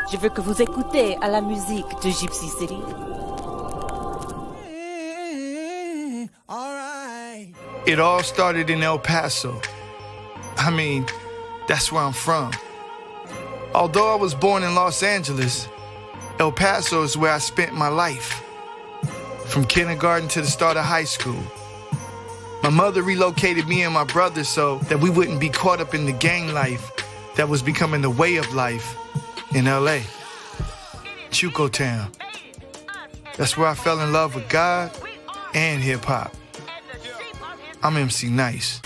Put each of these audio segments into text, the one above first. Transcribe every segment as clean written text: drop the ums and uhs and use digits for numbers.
Je veux que vous écoutez à la musique de Gypsy City. It all started in El Paso. I mean, that's where I'm from. Although I was born in Los Angeles, El Paso is where I spent my life. From kindergarten to the start of high school. My mother relocated me and my brother so that we wouldn't be caught up in the gang life that was becoming the way of life in LA. Chuco Town. That's where I fell in love with God and hip hop. I'm MC Nice.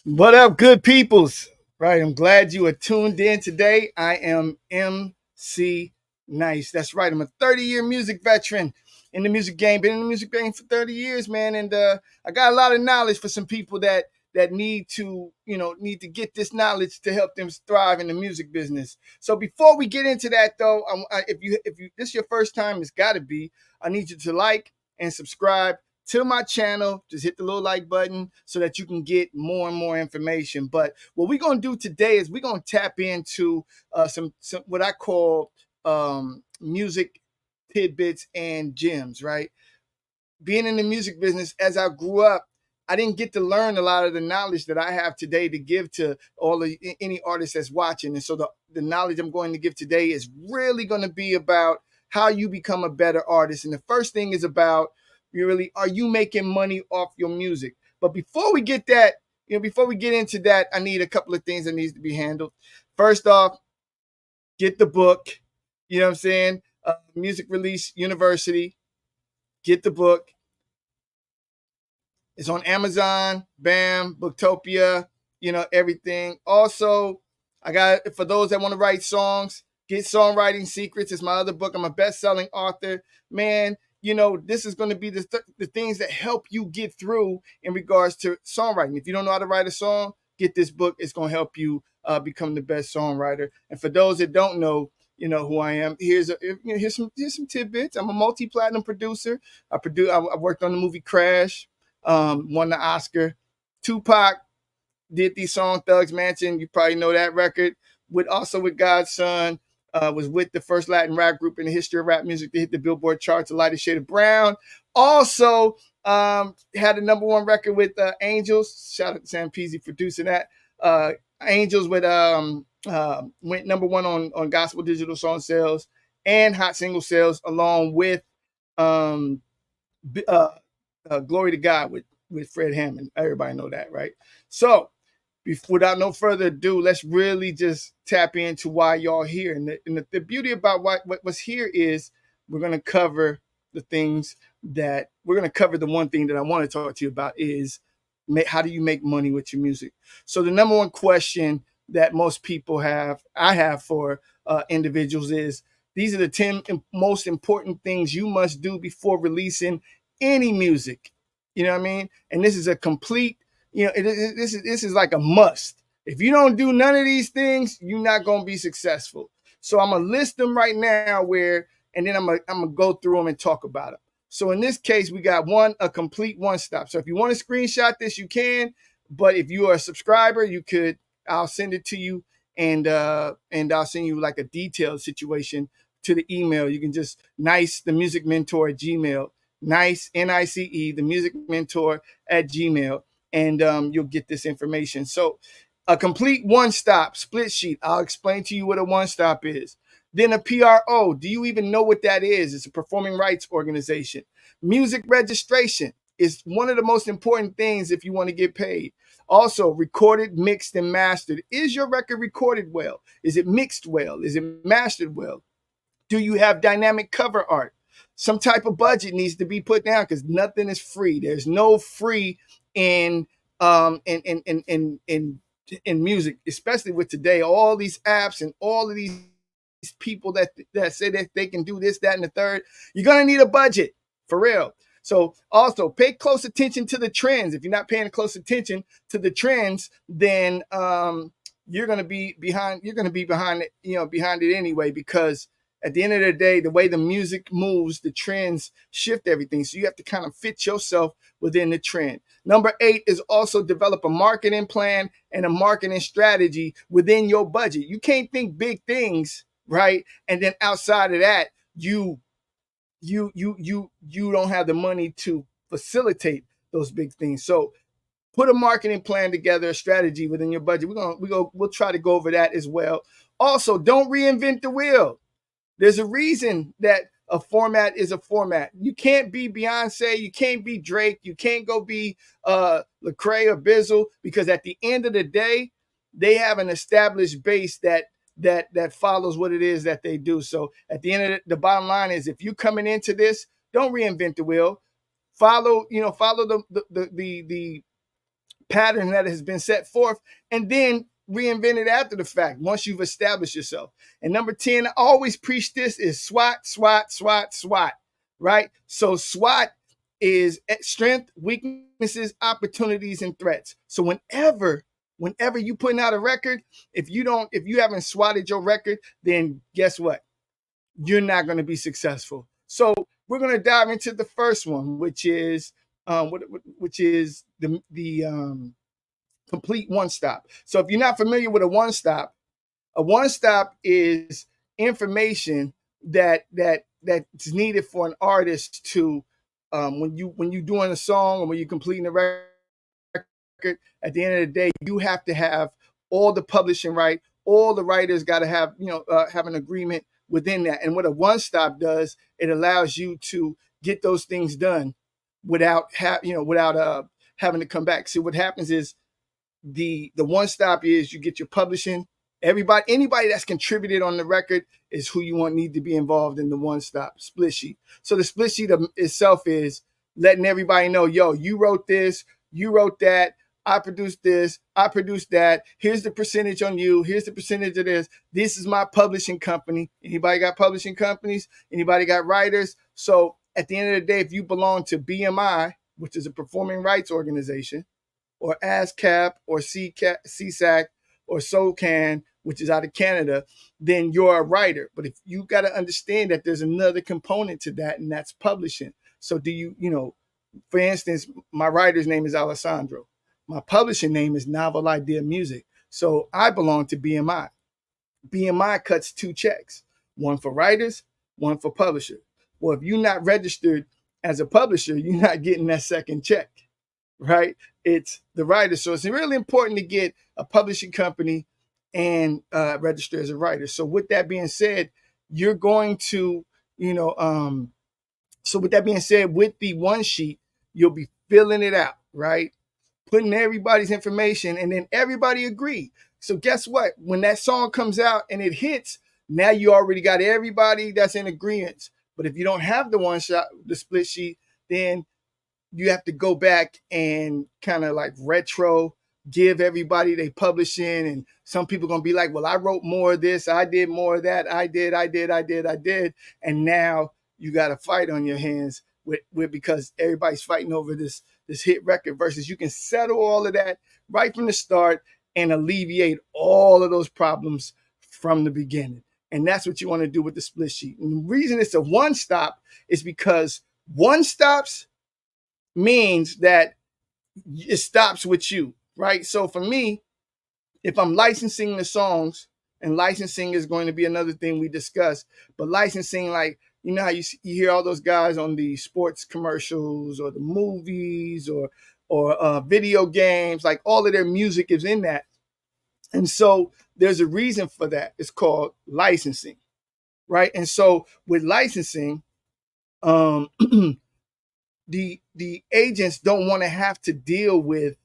What up, good peoples? Right, I'm glad you are tuned in today. I am MC Nice. That's right. I'm a 30-year music veteran in the music game. Been in the music game for 30 years, man. And I got a lot of knowledge for some people that need to, need to get this knowledge to help them thrive in the music business. So before we get into that, though, if you this is your first time, it's got to be. I need you to like and subscribe to my channel. Just hit the little like button so that you can get more and more information. But what we're going to do today is we're going to tap into some what I call music tidbits and gems, right? Being in the music business, as I grew up, I didn't get to learn a lot of the knowledge that I have today to give to all of any artist that's watching. And so the knowledge I'm going to give today is really going to be about how you become a better artist. And the first thing is about are you making money off your music? But before we get that, before we get into that, I need a couple of things that needs to be handled. First off, get the book. You know what I'm saying? Music Release University. Get the book. It's on Amazon, Bam, Booktopia, everything. Also, I got, for those that want to write songs, get Songwriting Secrets. It's my other book. I'm a best-selling author. Man, this is going to be the things that help you get through in regards to songwriting. If you don't know how to write a song, get this book. It's going to help you become the best songwriter. And for those that don't know, who I am. Here's some tidbits. I'm a multi-platinum producer. I worked on the movie Crash. Won the Oscar. Tupac did the song Thugs Mansion. You probably know that record. With God's Son. Was with the first Latin rap group in the history of rap music to hit the Billboard charts, A Lighter Shade of Brown. Also had a #1 record with Angels. Shout out to Sam Peasy producing that. Angels with went #1 on gospel digital song sales and hot single sales, along with Glory to God with Fred Hammond. Everybody know that, right? So without no further ado, let's really just tap into why y'all here. And the beauty about what's here is we're going to cover the things that we're going to cover. The one thing that I want to talk to you about is how do you make money with your music? So the #1 question that most people I have for individuals is, these are the 10 most important things you must do before releasing any music. You know what I mean? And this is a complete, this is like a must. If you don't do none of these things, you're not going to be successful. So I'm going to list them right now and then I'm going to go through them and talk about them. So in this case, we got a complete one-stop. So if you want to screenshot this, you can. But if you are a subscriber, I'll send it to you, and I'll send you like a detailed situation to the email. You can just Nice, the music mentor at Gmail. Nice, N-I-C-E, the music mentor at Gmail, and you'll get this information. So a complete one-stop split sheet. I'll explain to you what a one-stop is. Then a PRO. Do you even know what that is? It's a performing rights organization. Music registration is one of the most important things if you want to get paid. Also, recorded, mixed, and mastered. Is your record recorded well? Is it mixed well? Is it mastered well? Do you have dynamic cover art? Some type of budget needs to be put down because nothing is free. There's no free in music, especially with today. All these apps and all of these people that say that they can do this, that, and the third. You're gonna need a budget for real. So also pay close attention to the trends. If you're not paying close attention to the trends, then you're going to be behind. You're going to be behind it, behind it anyway, because at the end of the day, the way the music moves, the trends shift everything. So you have to kind of fit yourself within the trend. Number 8 is also develop a marketing plan and a marketing strategy within your budget. You can't think big things, right? And then outside of that, you don't have the money to facilitate those big things. So put a marketing plan together, a strategy within your budget. We'll try to go over that as well. Also, don't reinvent the wheel. There's a reason that a format is a format. You can't be Beyonce, you can't be Drake, you can't go be Lecrae or Bizzle, because at the end of the day, they have an established base that follows what it is that they do. So at the end of the bottom line is, if you're coming into this, don't reinvent the wheel. Follow the pattern that has been set forth, and then reinvent it after the fact once you've established yourself. And number 10, I always preach this, is SWOT, SWOT, SWOT, SWOT, right? So SWOT is strength, weaknesses, opportunities, and threats. So whenever you putting out a record, if you haven't swatted your record, then guess what? You're not going to be successful. So we're going to dive into the first one, which is the complete one stop. So if you're not familiar with a one stop is information that's needed for an artist to when you're doing a song or when you're completing a record. At the end of the day, you have to have all the publishing right. All the writers got to have have an agreement within that. And what a one stop does, it allows you to get those things done without having to come back. See, what happens is the one stop is you get your publishing. Anybody that's contributed on the record is who you need to be involved in the one stop split sheet. So the split sheet itself is letting everybody know, yo, you wrote this, you wrote that, I produced this, I produced that. Here's the percentage on you. Here's the percentage of this. This is my publishing company. Anybody got publishing companies? Anybody got writers? So at the end of the day, if you belong to BMI, which is a performing rights organization, or ASCAP, or CSAC, or SOCAN, which is out of Canada, then you're a writer. But if you got to understand that there's another component to that, and that's publishing. So for instance, my writer's name is Alessandro. My publishing name is Novel Idea Music. So I belong to BMI. BMI cuts 2 checks, one for writers, one for publisher. Well, if you're not registered as a publisher, you're not getting that second check, right? It's the writer. So it's really important to get a publishing company and register as a writer. So with that being said, you're going to, so with that being said, with the one sheet, you'll be filling it out, right? Putting everybody's information, and then everybody agree. So guess what? When that song comes out and it hits, now you already got everybody that's in agreement. But if you don't have the split sheet, then you have to go back and kind of like retro give everybody they publishing. And some people going to be like, well, I wrote more of this, I did more of that, I did. And now you got a fight on your hands with because everybody's fighting over this hit record, versus you can settle all of that right from the start and alleviate all of those problems from the beginning. And that's what you want to do with the split sheet. And the reason it's a one stop is because one stops means that it stops with you, right? So for me, if I'm licensing the songs, and licensing is going to be another thing we discuss, but licensing, like, how you hear all those guys on the sports commercials or the movies or video games, like all of their music is in that. And so there's a reason for that. It's called licensing, right? And so with licensing, the agents don't want to have to deal with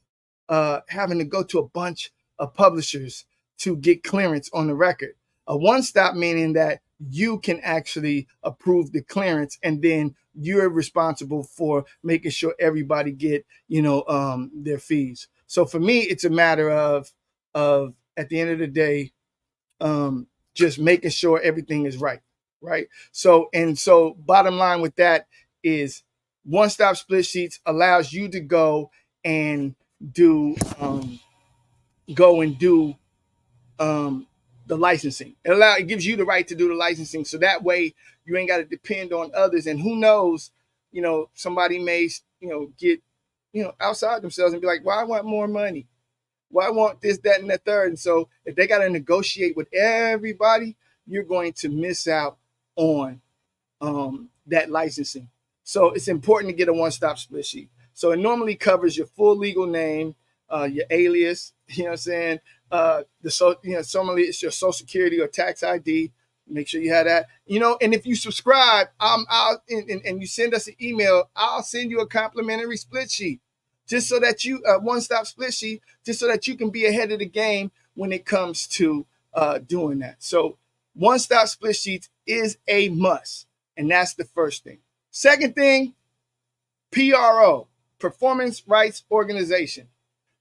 having to go to a bunch of publishers to get clearance on the record. A one-stop meaning that you can actually approve the clearance, and then you're responsible for making sure everybody get their fees. So for me, it's a matter of at the end of the day, just making sure everything is right. So bottom line with that is one-stop split sheets allows you to go and do the licensing. It gives you the right to do the licensing, so that way you ain't got to depend on others. And who knows, somebody may get outside themselves and be like, well, I want more money. Well, I want this, that, and the third. And so if they got to negotiate with everybody, you're going to miss out on that licensing. So it's important to get a one-stop split sheet. So it normally covers your full legal name, your alias, what I'm saying? Normally it's your social security or tax ID. Make sure you have that. And if you subscribe, and you send us an email, I'll send you a complimentary split sheet. Just so that you one-stop split sheet, just so that you can be ahead of the game when it comes to doing that. So one-stop split sheets is a must. And that's the first thing. Second thing, PRO, Performance Rights Organization.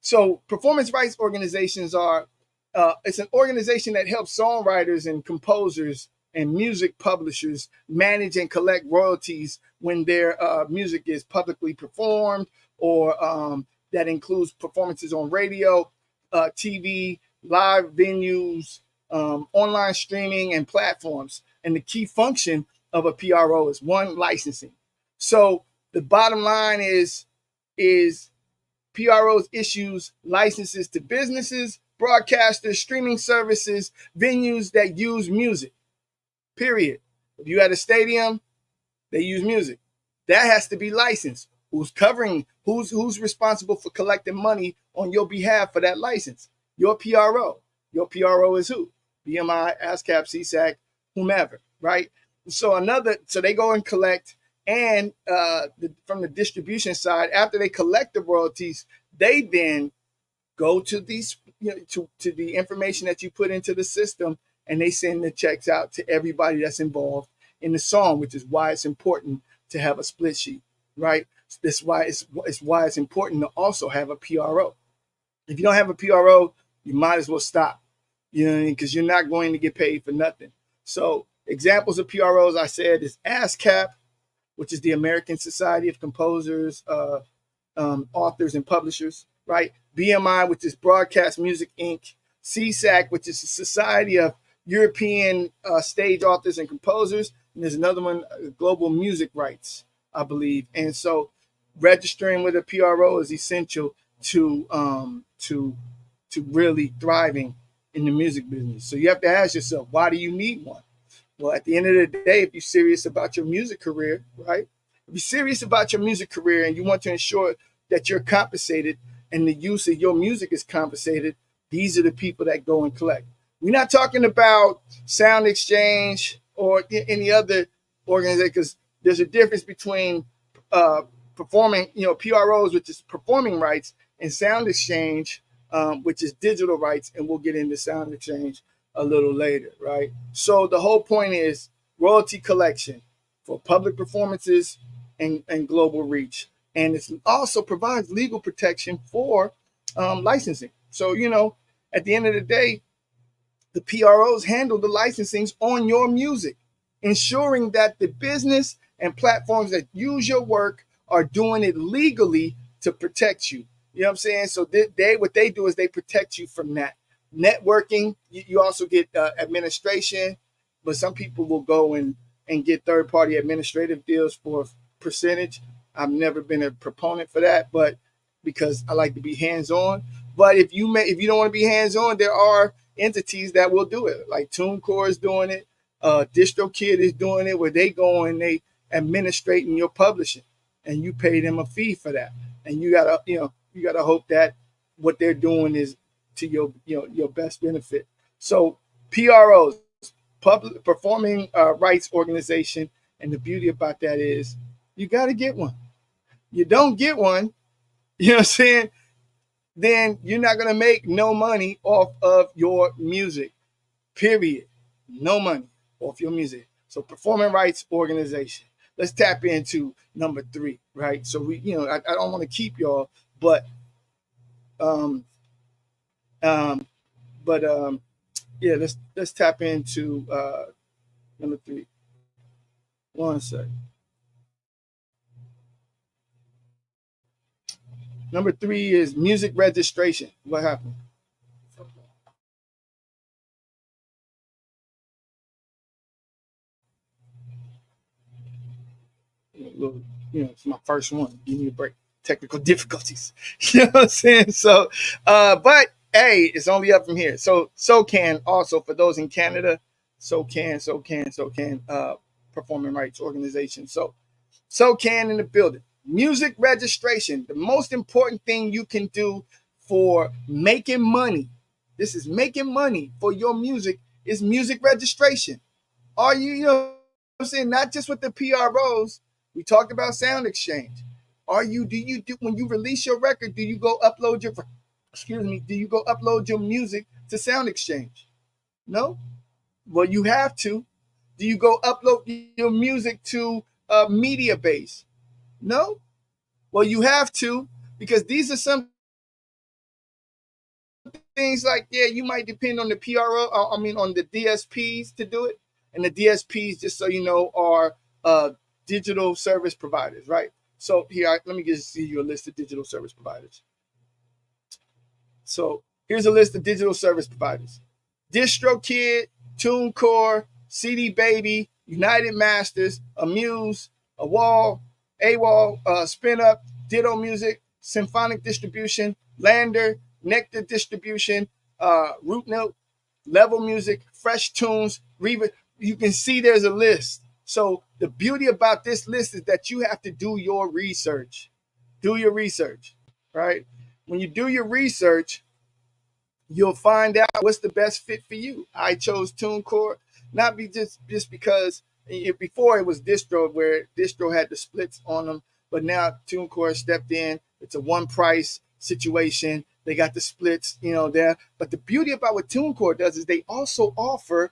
So performance rights organizations it's an organization that helps songwriters and composers and music publishers manage and collect royalties when their music is publicly performed, or that includes performances on radio, TV, live venues, online streaming, and platforms. And the key function of a PRO is one, licensing. So the bottom line is PROs issues licenses to businesses, broadcasters, streaming services, venues that use music. Period. If you at a stadium, they use music. That has to be licensed. Who's responsible for collecting money on your behalf for that license? Your PRO. Your PRO is who? BMI, ASCAP, CSAC, whomever, right? So they go and collect, and from the distribution side, after they collect the royalties, they then go to these, to the information that you put into the system, and they send the checks out to everybody that's involved in the song, which is why it's important to have a split sheet, right? That's why it's important to also have a PRO. If you don't have a PRO, you might as well stop, because you're not going to get paid for nothing. So examples of PROs I said is ASCAP, which is the American Society of Composers, Authors, and Publishers, right? BMI, which is Broadcast Music Inc. CSAC, which is the Society of European Stage Authors and Composers. And there's another one, Global Music Rights, I believe. And so registering with a PRO is essential to really thriving in the music business. So you have to ask yourself, why do you need one? Well, at the end of the day, if you're serious about your music career, right? If you're serious about your music career and you want to ensure that you're compensated and the use of your music is compensated, these are the people that go and collect. We're not talking about Sound Exchange or any other organization, because there's a difference between performing, PROs, which is performing rights, and Sound Exchange, which is digital rights. And we'll get into Sound Exchange a little later, right? So the whole point is royalty collection for public performances and global reach. And it also provides legal protection for licensing. So, at the end of the day, the PROs handle the licensings on your music, ensuring that the business and platforms that use your work are doing it legally to protect you. You know what I'm saying? So what they do is they protect you from that. Networking, you also get administration, but some people will go and get third-party administrative deals for a percentage. I've never been a proponent for that, but because I like to be hands-on. But if you don't want to be hands-on, there are entities that will do it, like TuneCore is doing it, DistroKid is doing it, where they go and they administrating your publishing, and you pay them a fee for that. And you gotta hope that what they're doing is to your best benefit. So PROs, Public Performing Rights Organization, and the beauty about that is you got to get one. You don't get one, you know what I'm saying, then you're not going to make no money off of your music, period. No money off your music. So Performing Rights Organization. Let's tap into number 3, right? So I don't want to keep y'all, but yeah, let's tap into number 3. One sec. Number 3 is music registration. What happened? Little, it's my first one. Give me a break. Technical difficulties. You know what I'm saying? So, but hey, it's only up from here. So can also for those in Canada, so can performing rights organization. So can in the building. Music registration, the most important thing you can do for making money. This is making money for your music is music registration. Are you know what I'm saying? Not just with the PROs. We talked about sound exchange. Do you do when you release your record, do you go upload your do you go upload your music to sound exchange? No? Well, you have to. Do you go upload your music to media base? No? Well, you have to, because these are some things like, yeah, you might depend on the on the DSPs to do it. And the DSPs, just so you know, are digital service providers, right? So here, let me just see you a list of digital service providers. So here's a list of digital service providers: DistroKid, TuneCore, CD Baby, United Masters, Amuse, AWOL, SpinUp, Ditto Music, Symphonic Distribution, Lander, Nectar Distribution, Root Note, Level Music, Fresh Tunes, Reba. You can see there's a list. So the beauty about this list is that you have to do your research. Do your research, right? When you do your research, you'll find out what's the best fit for you. I chose TuneCore, not be just because before it was Distro, where Distro had the splits on them, but now TuneCore stepped in. It's a one price situation. They got the splits, there. But the beauty about what TuneCore does is they also offer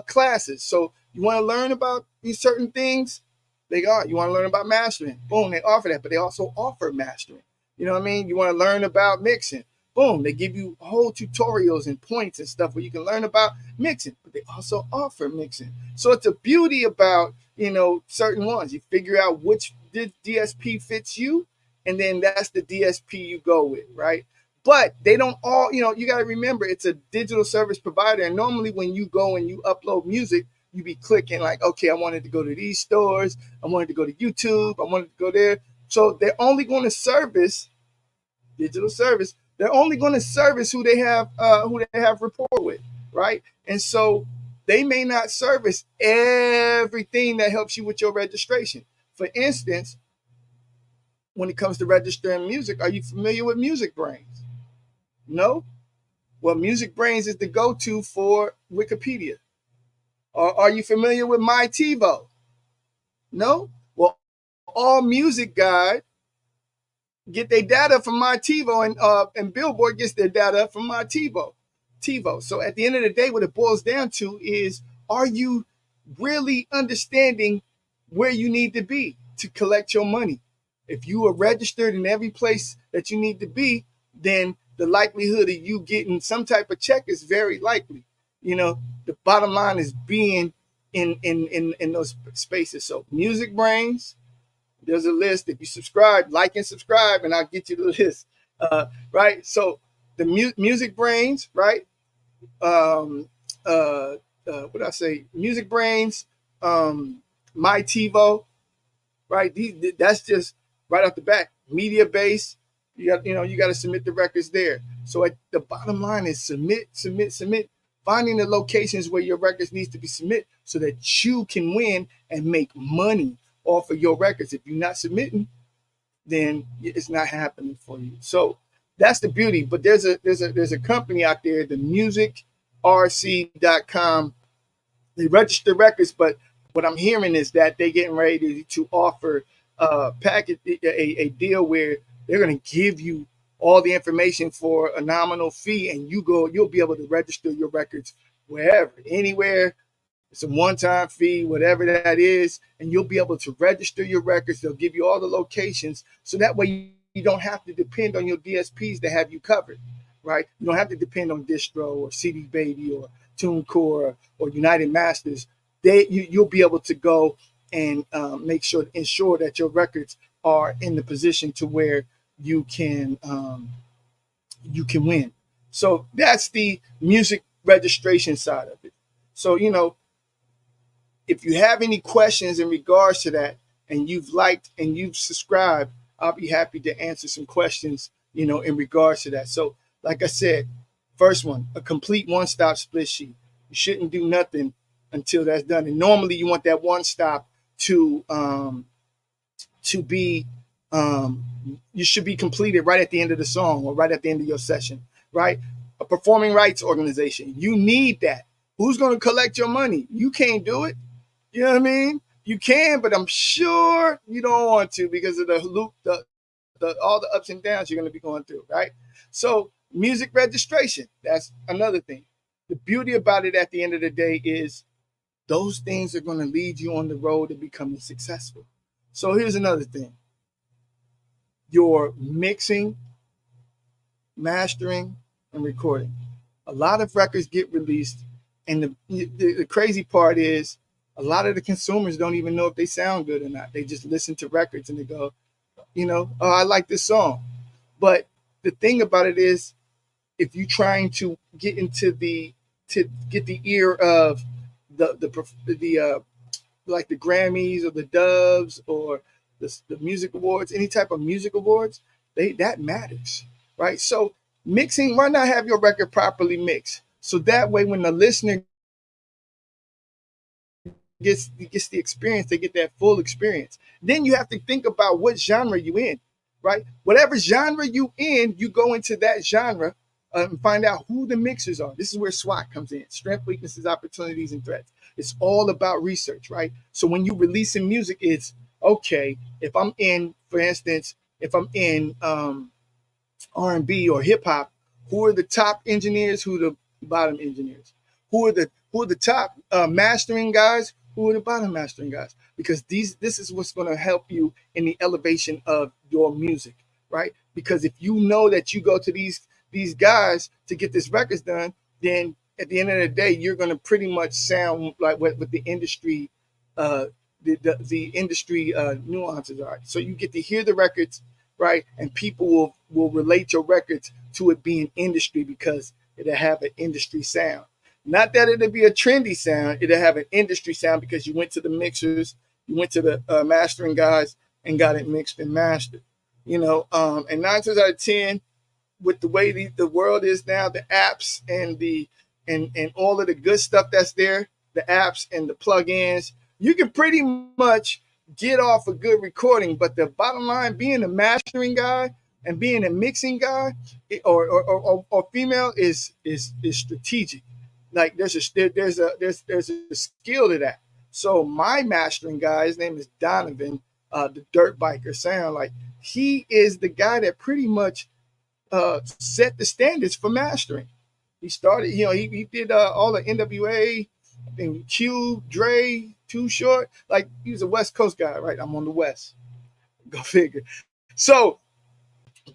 classes. So you want to learn about these certain things, you want to learn about mastering. Boom, they offer that, but they also offer mastering. You know what I mean? You want to learn about mixing. Boom, they give you whole tutorials and points and stuff where you can learn about mixing, but they also offer mixing. So it's a beauty about, certain ones. You figure out which DSP fits you, and then that's the DSP you go with, right? But they don't all, you got to remember it's a digital service provider. And normally when you go and you upload music, you be clicking like, okay, I wanted to go to these stores. I wanted to go to YouTube. I wanted to go there. So they're only going to service digital service. They're only going to service who they have rapport with, right? And so they may not service everything that helps you with your registration. For instance, when it comes to registering music, are you familiar with Music Brains? No? Well, Music Brains is the go-to for Wikipedia. Or are you familiar with MyTivo? No? Well, All Music Guide get their data from MyTivo, and Billboard gets their data from MyTivo. So at the end of the day, what it boils down to is, are you really understanding where you need to be to collect your money? If you are registered in every place that you need to be, then the likelihood of you getting some type of check is very likely. The bottom line is being in those spaces. So Music Brains, there's a list. If you subscribe, like and subscribe, and I'll get you the list. Right. So the Music Brains, right? What did I say? Music Brains, MyTivo, right? That's just right off the bat. Media base. You got to submit the records there. So at the bottom line is submit. Finding the locations where your records needs to be submitted so that you can win and make money off of your records. If you're not submitting, then it's not happening for you. So that's the beauty. But there's a company out there, the musicrc.com. They register records, but what I'm hearing is that they're getting ready to offer a deal where they're going to give you all the information for a nominal fee, and you'll be able to register your records wherever, anywhere. It's a one-time fee, whatever that is, and you'll be able to register your records. They'll give you all the locations, so that way you don't have to depend on your DSPs to have you covered, right? You don't have to depend on Distro or CD Baby or TuneCore or United Masters. You'll be able to go and ensure that your records are in the position to where you can win. So that's the music registration side of it. So, if you have any questions in regards to that, and you've liked and you've subscribed, I'll be happy to answer some questions, in regards to that. So, like I said, first one, a complete one-stop split sheet. You shouldn't do nothing until that's done. And normally you want that one stop to be you should be completed right at the end of the song or right at the end of your session, right? A performing rights organization, you need that. Who's going to collect your money? You can't do it. You know what I mean? You can, but I'm sure you don't want to because of the loop, all the ups and downs you're going to be going through, right? So music registration, that's another thing. The beauty about it at the end of the day is those things are going to lead you on the road to becoming successful. So here's another thing. Your mixing, mastering, and recording. A lot of records get released, and the crazy part is a lot of the consumers don't even know if they sound good or not. They just listen to records and they go, oh, I like this song. But the thing about it is, if you're trying to get to get the ear of the like the Grammys or the Doves or the music awards, any type of music awards, that matters, right? So mixing, why not have your record properly mixed? So that way when the listener gets the experience, they get that full experience. Then you have to think about what genre you in, right? Whatever genre you in, you go into that genre and find out who the mixers are. This is where SWOT comes in: strength, weaknesses, opportunities, and threats. It's all about research, right? So when you releasing music, it's okay. If I'm in, for instance, if I'm in R&B or hip hop, who are the top engineers? Who are the bottom engineers? Who are the top mastering guys? Who are the bottom mastering guys? Because this is what's going to help you in the elevation of your music, right? Because if you know that you go to these guys to get this records done, then at the end of the day, you're going to pretty much sound like what the industry, the industry nuances are. So you get to hear the records, right? And people will relate your records to it being industry because it'll have an industry sound. Not that it'll be a trendy sound, it'll have an industry sound because you went to the mixers, you went to the mastering guys and got it mixed and mastered. And 9 times out of 10, with the way the world is now, the apps and and all of the good stuff that's there, the apps and the plugins, you can pretty much get off a good recording. But the bottom line, being a mastering guy and being a mixing guy or female is strategic. Like there's a skill to that. So my mastering guy, his name is Donovan, the dirt biker sound. Like he is the guy that pretty much set the standards for mastering. He started, he did all the NWA and Q, Dre, Too Short. Like he was a West Coast guy, right? I'm on the West. Go figure. So,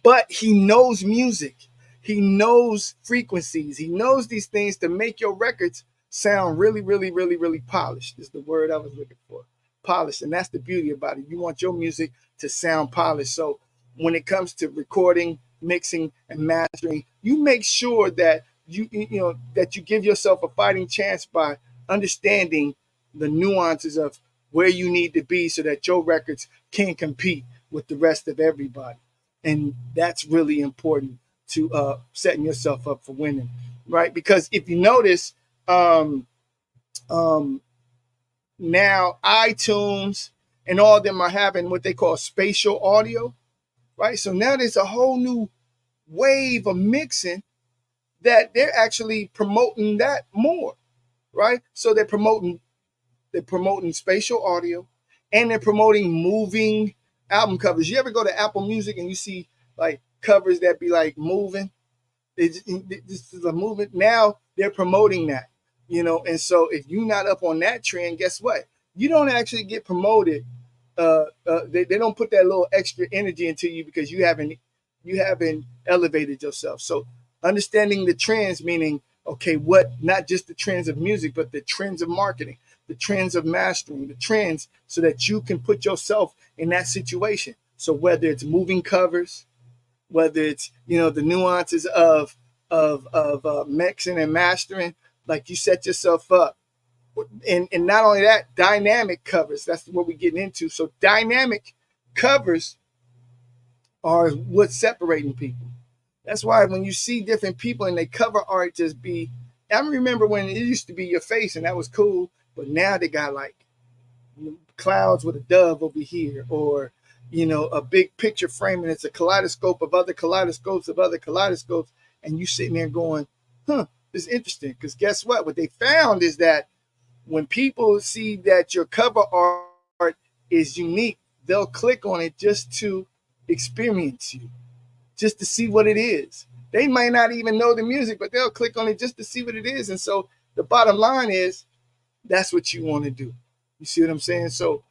but he knows music. He knows frequencies. He knows these things to make your records sound really, really, really, really polished. Is the word I was looking for. Polished. And that's the beauty about it. You want your music to sound polished. So when it comes to recording, mixing, and mastering, you make sure that that you give yourself a fighting chance by understanding the nuances of where you need to be so that your records can compete with the rest of everybody. And that's really important to setting yourself up for winning, right? Because if you notice, now iTunes and all of them are having what they call spatial audio, right? So now there's a whole new wave of mixing that they're actually promoting that more, right? So they're promoting spatial audio and they're promoting moving album covers. You ever go to Apple Music and you see like covers that be like moving? This is a movement. Now they're promoting that, and so if you're not up on that trend, guess what? You don't actually get promoted. They don't put that little extra energy into you because you haven't elevated yourself. So understanding the trends, meaning, okay, what, not just the trends of music, but the trends of marketing, the trends of mastering, the trends so that you can put yourself in that situation. So whether it's moving covers, whether it's, the nuances of mixing and mastering. Like, you set yourself up. And not only that, dynamic covers. That's what we're getting into. So dynamic covers are what's separating people. That's why when you see different people and they cover art just be, I remember when it used to be your face and that was cool, but now they got like clouds with a dove over here, or a big picture frame, and it's a kaleidoscope of other kaleidoscopes of other kaleidoscopes, and you sitting there going, this is interesting. Because guess what they found is that when people see that your cover art is unique, they'll click on it just to experience you, just to see what it is. They might not even know the music, but they'll click on it just to see what it is. And so the bottom line is, that's what you want to do. You see what I'm saying? So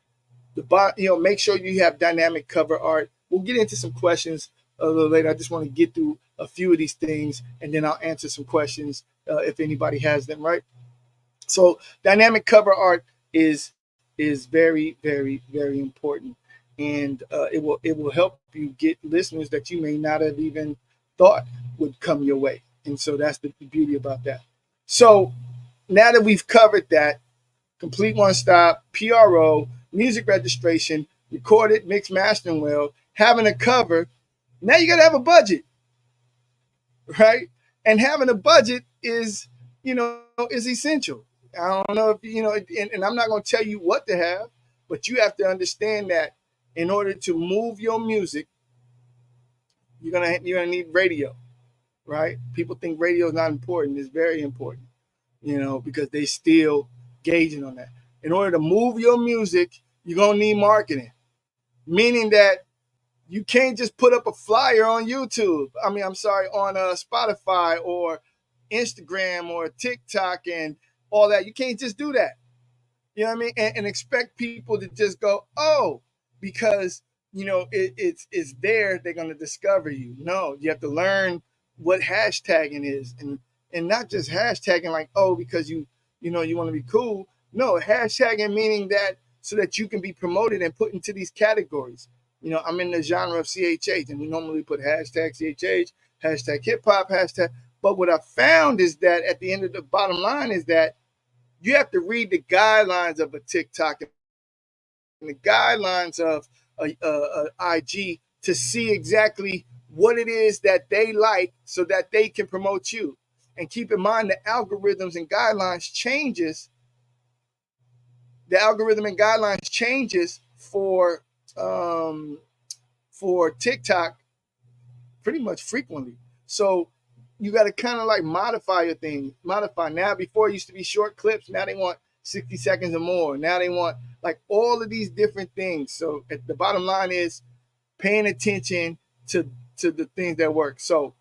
make sure you have dynamic cover art. We'll get into some questions a little later. I just want to get through a few of these things, and then I'll answer some questions if anybody has them, right? So dynamic cover art is very, very, very important, and it will help you get listeners that you may not have even thought would come your way. And so that's the beauty about that. So now that we've covered that, complete one-stop, PRO, music registration, recorded, mixed, mastering well, having a cover, now you got to have a budget, right? And having a budget is essential. I don't know if, and I'm not going to tell you what to have, but you have to understand that in order to move your music, you're gonna need radio, right? People think radio is not important. It's very important, because they still gauging on that. In order to move your music, you're gonna need marketing, meaning that you can't just put up a flyer on YouTube. On Spotify or Instagram or TikTok and all that. You can't just do that. You know what I mean? And expect people to just go, oh, because it's there, they're gonna discover you. No, you have to learn what hashtagging is, and not just hashtagging like, oh, because you want to be cool. No, hashtagging meaning that so that you can be promoted and put into these categories. I'm in the genre of CHH, and we normally put hashtag CHH, hashtag hip hop, hashtag. But what I found is that at the end of the bottom line is that you have to read the guidelines of a TikTok and the guidelines of a IG to see exactly what it is that they like so that they can promote you. And keep in mind, the algorithms and guidelines changes. The algorithm and guidelines changes for TikTok pretty much frequently. So you got to kind of like modify your thing. Modify. Now, before it used to be short clips. Now they want 60 seconds or more. Now they want like all of these different things. So at the bottom line is paying attention to the things that work. So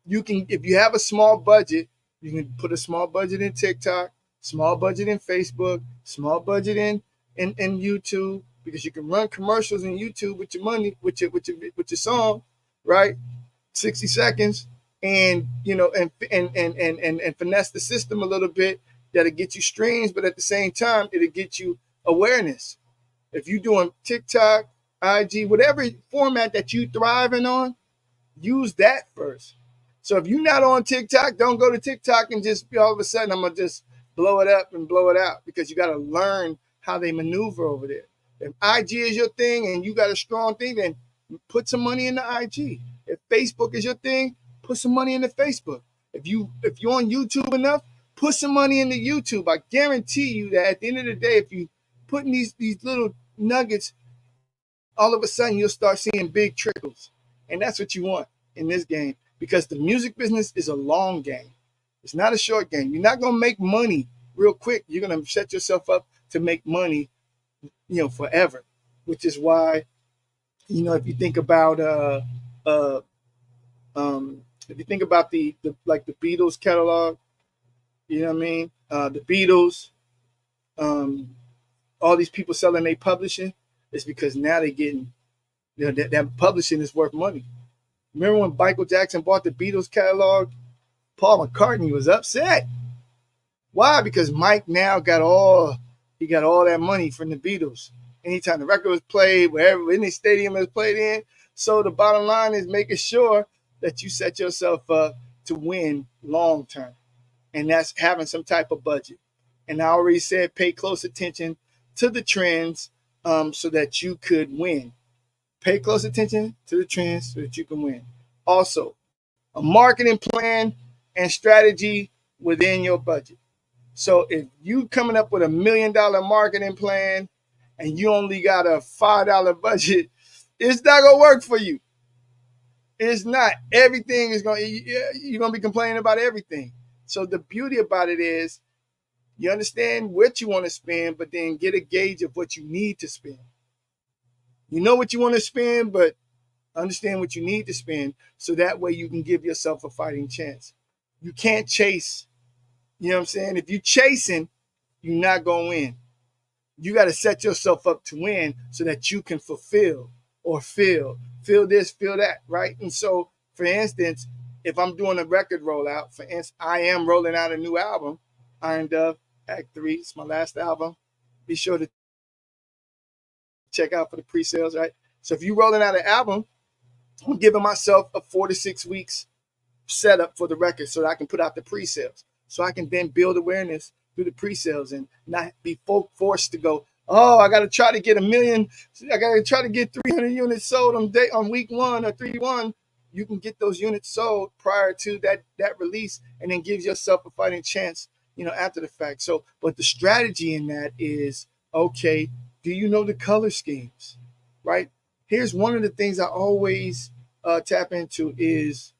you can, if you have a small budget, you can put a small budget in TikTok, small budget in Facebook, small budget in YouTube, because you can run commercials in YouTube with your money, with your song, right? 60 seconds, and and finesse the system a little bit. That'll get you streams, but at the same time, it'll get you awareness. If you're doing TikTok, IG, whatever format that you thriving on, use that first. So if you're not on TikTok, don't go to TikTok and just all of a sudden I'm gonna just blow it up and blow it out, because you got to learn how they maneuver over there. If IG is your thing and you got a strong thing, then put some money in the IG. If Facebook is your thing, put some money into Facebook. If you're on YouTube enough, put some money into YouTube. I guarantee you that at the end of the day, if you put in these little nuggets, all of a sudden you'll start seeing big trickles. And that's what you want in this game, because the music business is a long game. It's not a short game. You're not going to make money real quick. You're going to set yourself up to make money, forever, which is why, if you think about, if you think about the Beatles catalog, you know what I mean? The Beatles, all these people selling their publishing, is because now they're getting, that publishing is worth money. Remember when Michael Jackson bought the Beatles catalog? Paul McCartney was upset. Why? Because Mike now got all that money from the Beatles. anytime the record was played, wherever any stadium is played in. So the bottom line is making sure that you set yourself up to win long term. And that's having some type of budget. And I already said pay close attention to the trends so that you could win. Pay close attention to the trends so that you can win. Also, a marketing plan and strategy within your budget. So if you coming up with $1 million marketing plan and you only got a $5 budget, it's not gonna work for you. It's not. Everything is you're gonna be complaining about everything. So the beauty about it is you understand what you want to spend, but then get a gauge of what you need to spend. You know what you want to spend, but understand what you need to spend so that way you can give yourself a fighting chance. You can't chase. You know what I'm saying? If you're chasing, you're not going to win. You got to set yourself up to win so that you can fulfill or feel this, feel that, right? And so, for instance, if I'm doing a record rollout, for instance, I am rolling out a new album, Iron Dove, Act 3. It's my last album. Be sure to check out for the pre-sales, right? So if you're rolling out an album, I'm giving myself a 4 to 6 weeks setup for the record so that I can put out the pre-sales. So I can then build awareness through the pre-sales and not be forced to go, oh, I got to try to get 1 million. I got to try to get 300 units sold on week 1 or 3-1. You can get those units sold prior to that release and then give yourself a fighting chance, after the fact. So, but the strategy in that is, okay, do you know the color schemes, right? Here's one of the things I always tap into is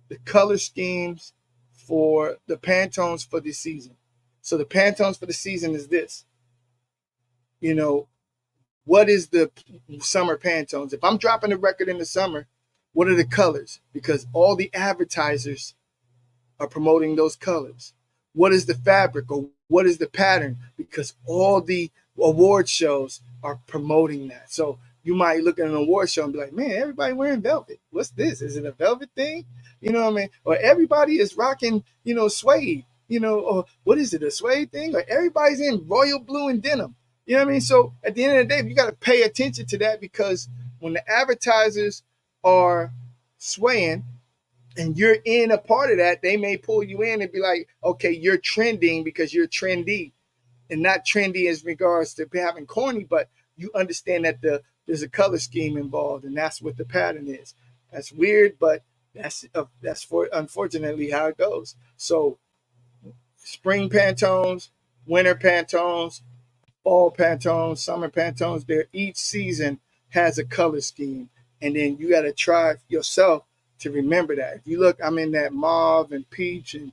the color schemes for the Pantones for this season. So the Pantones for the season is this. What is the summer Pantones? If I'm dropping a record in the summer, what are the colors? Because all the advertisers are promoting those colors. What is the fabric or what is the pattern? Because all the award shows are promoting that. So you might look at an award show and be like, man, everybody wearing velvet. What's this? Is it a velvet thing? You know what I mean? Or everybody is rocking, suede, or what is it, a suede thing? Or everybody's in royal blue and denim. You know what I mean? So at the end of the day, you got to pay attention to that because when the advertisers are swaying and you're in a part of that, they may pull you in and be like, okay, you're trending because you're trendy. And not trendy as regards to having corny, but you understand that there's a color scheme involved, and that's what the pattern is. That's weird, but that's for unfortunately how it goes. So, spring Pantones, winter Pantones, fall Pantones, summer Pantones. Each season has a color scheme, and then you got to try yourself to remember that. If you look, I'm in that mauve and peach and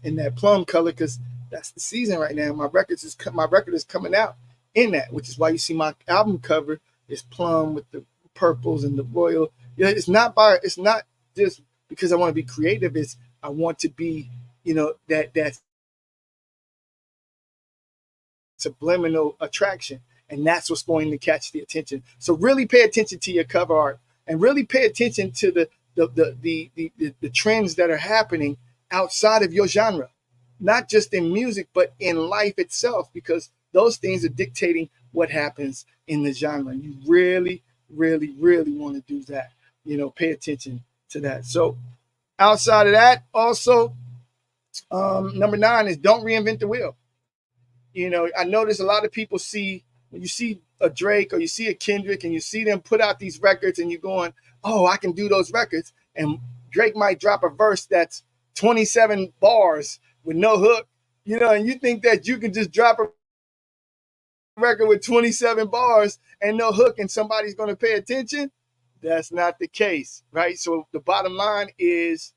that plum color because that's the season right now. My record is coming out in that, which is why you see my album cover is plum with the purples and the royal. It's not just because I want to be creative. It's I want to be, that subliminal attraction, and that's what's going to catch the attention. So really pay attention to your cover art and really pay attention to the trends that are happening outside of your genre, not just in music, but in life itself, because those things are dictating what happens in the genre. You really, really, really want to do that. Pay attention to that. So outside of that, also, number 9 is don't reinvent the wheel. I notice a lot of people when you see a Drake or you see a Kendrick and you see them put out these records and you're going, oh, I can do those records. And Drake might drop a verse that's 27 bars with no hook, and you think that you can just drop a record with 27 bars and no hook and somebody's going to pay attention. That's not the case, right? So the bottom line is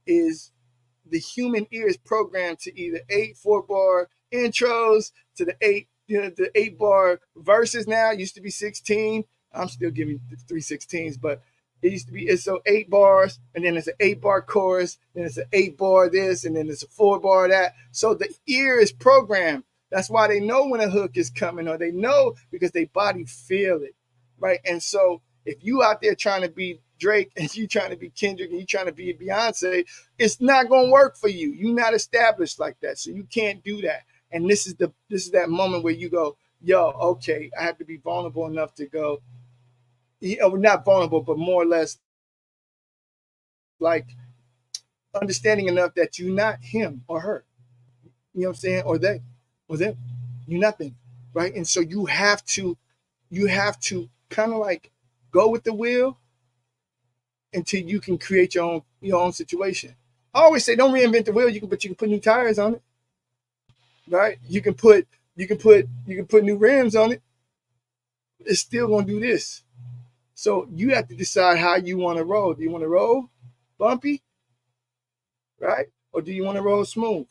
the human ear is programmed to either 8 4-bar intros to the 8-bar verses. Now it used to be 16. I'm still giving 3/16s, but it used to be, it's so 8 bars, and then it's an 8-bar chorus, then it's an 8-bar this, and then it's a 4-bar that. So the ear is programmed. That's why they know when a hook is coming, or they know because their body feel it, right? And so if you out there trying to be Drake and you trying to be Kendrick and you trying to be Beyonce, it's not going to work for you. You're not established like that, so you can't do that. And this is that moment where you go, yo, okay, I have to be vulnerable enough to go, not vulnerable, but more or less like understanding enough that you're not him or her. You know what I'm saying? Or they, or them. You're nothing, right? And so you have to kind of like go with the wheel until you can create your own situation. I always say don't reinvent the wheel. You can put new tires on it, right? You can put new rims on it. It's still gonna do this. So you have to decide how you want to roll. Do you want to roll bumpy, right? Or do you want to roll smooth?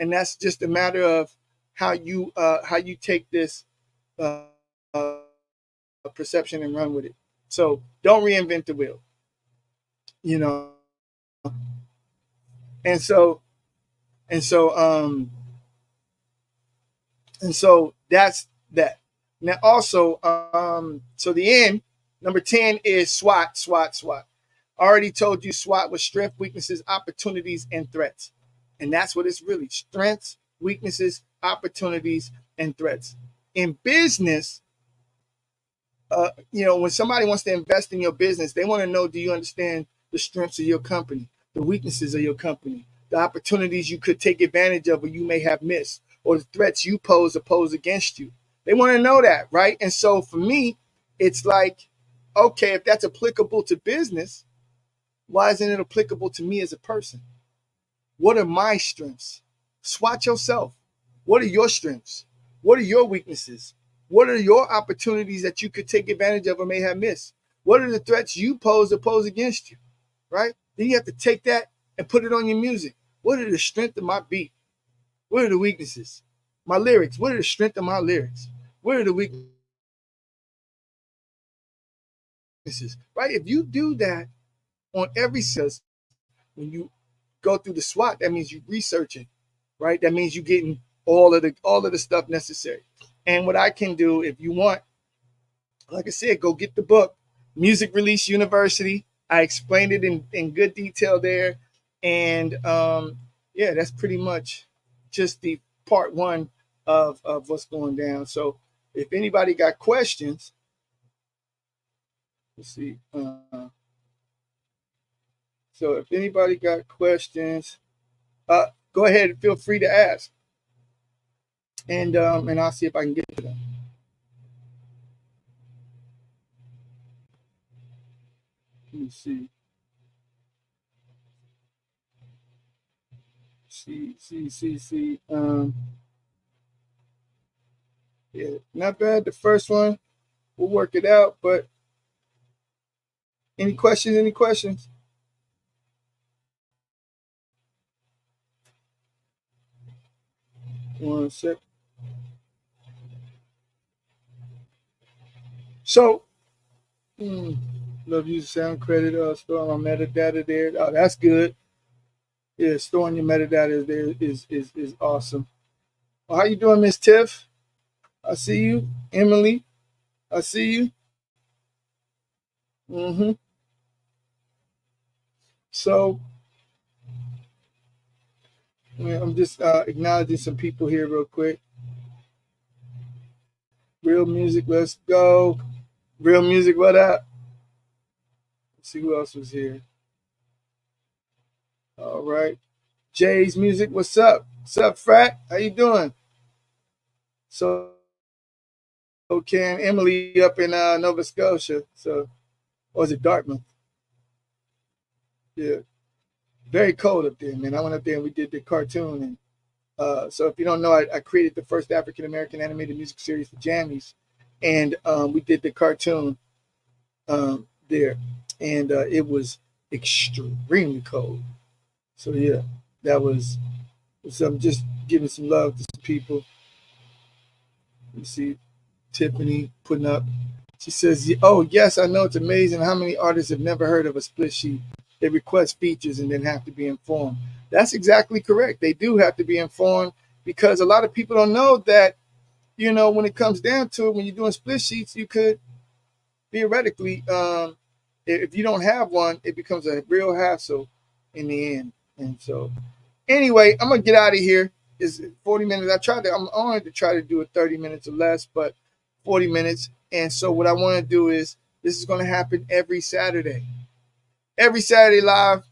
And that's just a matter of how you take this uh, perception and run with it. So don't reinvent the wheel, you know. And so and so and so that's that. Now also, so the end number 10 is SWOT, SWOT, SWOT. I already told you SWOT was strength, weaknesses, opportunities, and threats. And that's what it's really: strengths, weaknesses, opportunities, and threats. In business, when somebody wants to invest in your business, they want to know, do you understand the strengths of your company, the weaknesses of your company, the opportunities you could take advantage of or you may have missed, or the threats you pose or pose against you. They want to know that, right? And so for me, it's like, okay, if that's applicable to business, why isn't it applicable to me as a person? What are my strengths? SWOT yourself. What are your strengths? What are your weaknesses? What are your opportunities that you could take advantage of or may have missed? What are the threats you pose or pose against you? Right? Then you have to take that and put it on your music. What are the strengths of my beat? What are the weaknesses? My lyrics. What are the strengths of my lyrics? What are the weaknesses? Right? If you do that on every sense, when you go through the SWOT, that means you're researching, right? That means you're getting all of the stuff necessary. And what I can do, if you want, like I said, go get the book, Music Release University. I explained it in good detail there. And yeah, that's pretty much just the part one of what's going down. So if anybody got questions, let's see. So if anybody got questions, go ahead and feel free to ask. And I'll see if I can get to them. Let me see. See. Yeah, not bad. The first one, we'll work it out. But any questions? Any questions? One sec. So, love using sound credit. Storing my metadata there. Oh, that's good. Yeah, storing your metadata there is awesome. Well, how you doing, Miss Tiff? I see you, Emily. I see you. So, yeah, I'm just acknowledging some people here real quick. Real music, let's go. Real music, what up? Let's see who else was here. All right. Jay's music, what's up? What's up, Frat? How you doing? So, can Emily up in Nova Scotia. So, or is it Dartmouth? Yeah. Very cold up there, man. I went up there and we did the cartoon. And so if you don't know, I created the first African American animated music series for Jammies. And we did the cartoon there. And it was extremely cold. So yeah, that was. So I'm just giving some love to some people. You see Tiffany putting up. She says, "Oh yes, I know it's amazing how many artists have never heard of a split sheet. They request features and then have to be informed." That's exactly correct. They do have to be informed because a lot of people don't know that. When it comes down to it, when you're doing split sheets, you could theoretically, if you don't have one, it becomes a real hassle in the end. And so, anyway, I'm gonna get out of here. is 40 minutes. I'm only to try to do it 30 minutes or less, but 40 minutes. And so what I want to do is, this is going to happen every Saturday. Every Saturday live.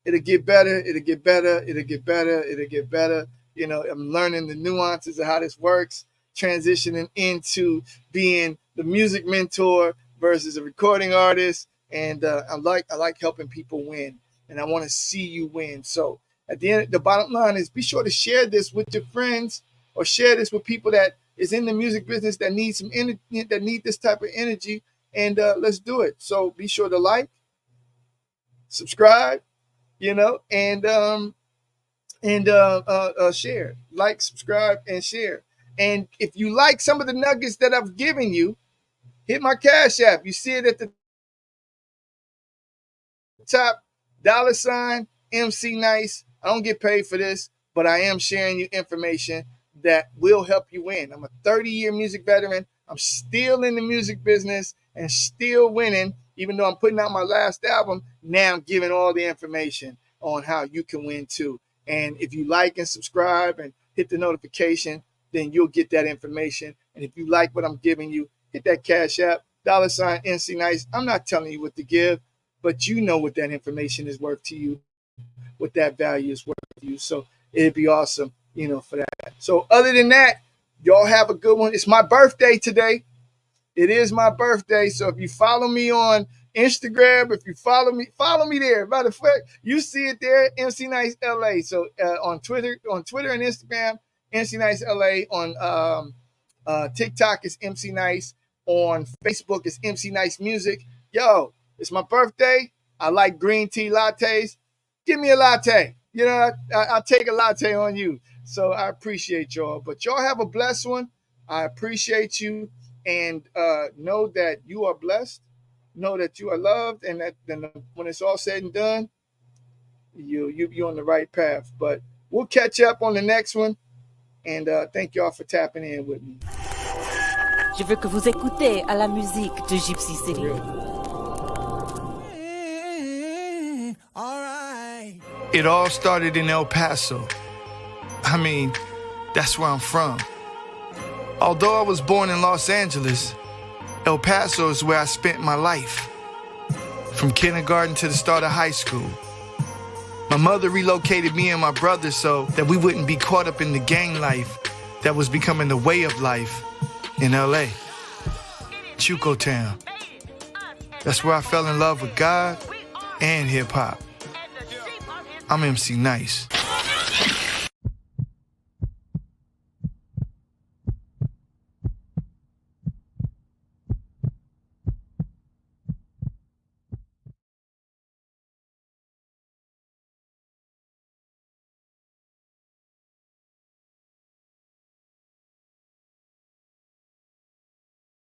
It'll get better. It'll get better. It'll get better. It'll get better. You know, I'm learning the nuances of how this works, transitioning into being the music mentor versus a recording artist. And I like helping people win, and I want to see you win. So at the end, the bottom line is, be sure to share this with your friends, or share this with people that is in the music business that need some energy, that need this type of energy, and let's do it. So be sure to like, subscribe, you know, and share, like, subscribe, and share. And if you like some of the nuggets that I've given you, hit my Cash App. You see it at the top, $ MC Nice. I don't get paid for this, but I am sharing you information that will help you win. I'm a 30-year music veteran. I'm still in the music business and still winning, even though I'm putting out my last album. Now I'm giving all the information on how you can win too. And if you like and subscribe and hit the notification, then you'll get that information. And if you like what I'm giving you, hit that Cash App, $ NC Nice. I'm not telling you what to give, but you know what that information is worth to you, what that value is worth to you. So it'd be awesome, you know, for that. So other than that, y'all have a good one. It's my birthday today. It is my birthday. So if you follow me on Instagram, if you follow me there. Matter of fact, you see it there, MC Nice LA. So on Twitter and Instagram, MC Nice LA. On TikTok is MC Nice. On Facebook is MC Nice Music. Yo, it's my birthday. I like green tea lattes. Give me a latte. You know, I'll take a latte on you. So I appreciate y'all. But y'all have a blessed one. I appreciate you. And know that you are blessed. Know that you are loved. And that when it's all said and done, you're on the right path. But we'll catch up on the next one. And thank y'all for tapping in with me. Je veux que vous écoutez à la musique de Gypsy City. It all started in El Paso. I mean, that's where I'm from. Although I was born in Los Angeles, El Paso is where I spent my life. From kindergarten to the start of high school. My mother relocated me and my brother so that we wouldn't be caught up in the gang life that was becoming the way of life in LA. Chuco Town. That's where I fell in love with God and hip hop. I'm MC Nice.